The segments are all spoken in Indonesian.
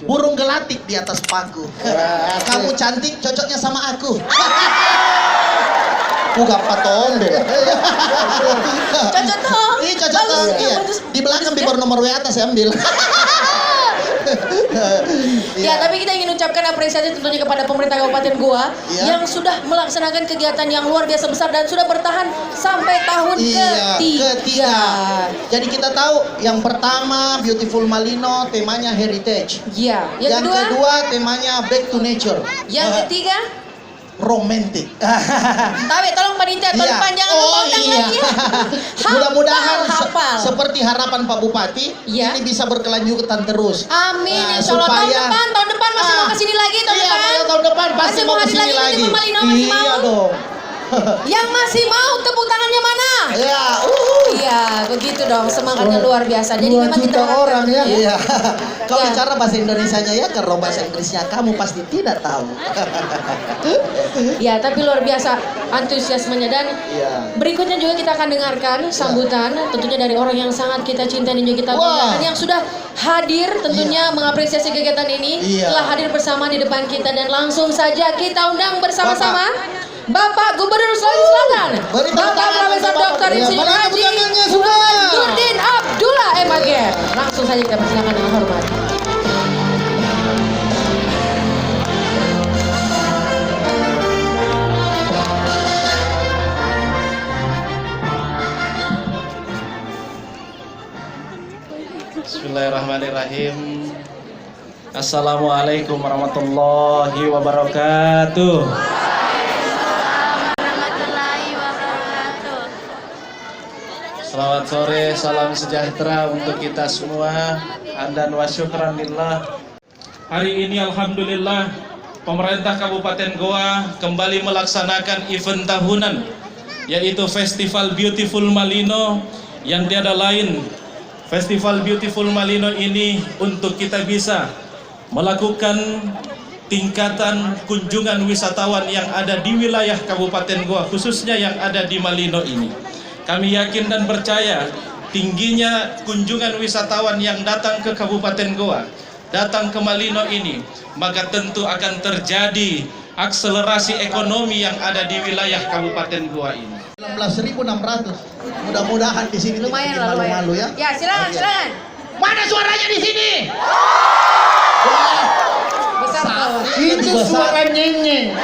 Burung gelatik di atas paku. Kamu cantik, cocoknya sama aku. Bukan patondo. Cocok dong. Iya cocok dong. Iya. Di belakang bibir nomor WA atas saya ambil. Ya, tapi kita ingin ucapkan apresiasi tentunya kepada pemerintah Kabupaten Goa yang sudah melaksanakan kegiatan yang luar biasa besar dan sudah bertahan sampai tahun ketiga. Jadi kita tahu yang pertama Beautiful Malino temanya heritage. Iya. Yang kedua temanya back to nature. Yang ketiga romantic. Tapi tolong panitia tahun depan jangan lupa undang lagi ya. Mudah-mudahan hafal. Seperti harapan Pak Bupati ini bisa berkelanjutan terus. Amin. Insya Allah tahun depan masih mau kesini lagi tahun depan pasti mau kesini lagi. Iya dong. Yang masih mau tepuk tangannya mana? Iya. Iya, begitu dong, semangatnya luar biasa. Jadi memang kita orang ya. Iya. Kau bicara bahasa Indonesianya ya, karena bahasa Inggrisnya kamu pasti tidak tahu. Ya, tapi luar biasa antusiasmenya dan berikutnya juga kita akan dengarkan sambutan tentunya dari orang yang sangat kita cintai dan juga kita banggakan yang sudah hadir tentunya mengapresiasi kegiatan ini telah hadir bersama di depan kita dan langsung saja kita undang bersama-sama Bapak Gubernur Sulawesi Selatan, Bapak Profesor Dr. Insinyur Haji Nurdin Abdullah M.Ager. Langsung saja kita persilakan dengan hormat. Bismillahirrahmanirrahim. Assalamualaikum warahmatullahi wabarakatuh. Selamat sore, salam sejahtera untuk kita semua. Dan wa syukran lillah. Hari ini alhamdulillah pemerintah Kabupaten Goa kembali melaksanakan event tahunan yaitu Festival Beautiful Malino yang tiada lain. Festival Beautiful Malino ini untuk kita bisa melakukan tingkatan kunjungan wisatawan yang ada di wilayah Kabupaten Goa, khususnya yang ada di Malino ini. Kami yakin dan percaya tingginya kunjungan wisatawan yang datang ke Kabupaten Goa, datang ke Malino ini, maka tentu akan terjadi akselerasi ekonomi yang ada di wilayah Kabupaten Goa ini. 19.600. Mudah-mudahan di sini lumayan lah, lumayan. Malu ya. Ya, silakan. Mana suaranya di sini? Besar Itu suara nyenye.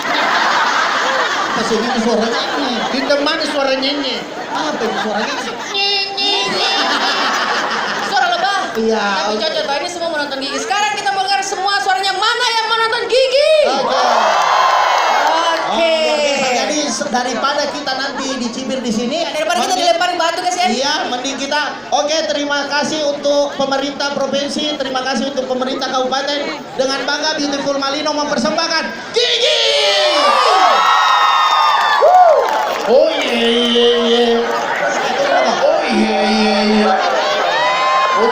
Kesini itu suara nyenye. Kita mana suara nyenye? Apa itu suara nyenye? Suara lebah. Iya. Tapi cocok, Pak. Ini semua menonton Gigi. Sekarang kita mau dengar semua suaranya mana yang menonton Gigi. Oke. Jadi daripada kita nanti dicibir di sini, daripada kita dilemparin batu guys ya. Iya, mending kita. Oke, terima kasih untuk pemerintah provinsi, terima kasih untuk pemerintah kabupaten. Dengan bangga Beautiful Malino mempersembahkan Gigi. Oh iya. Oh iya. Oh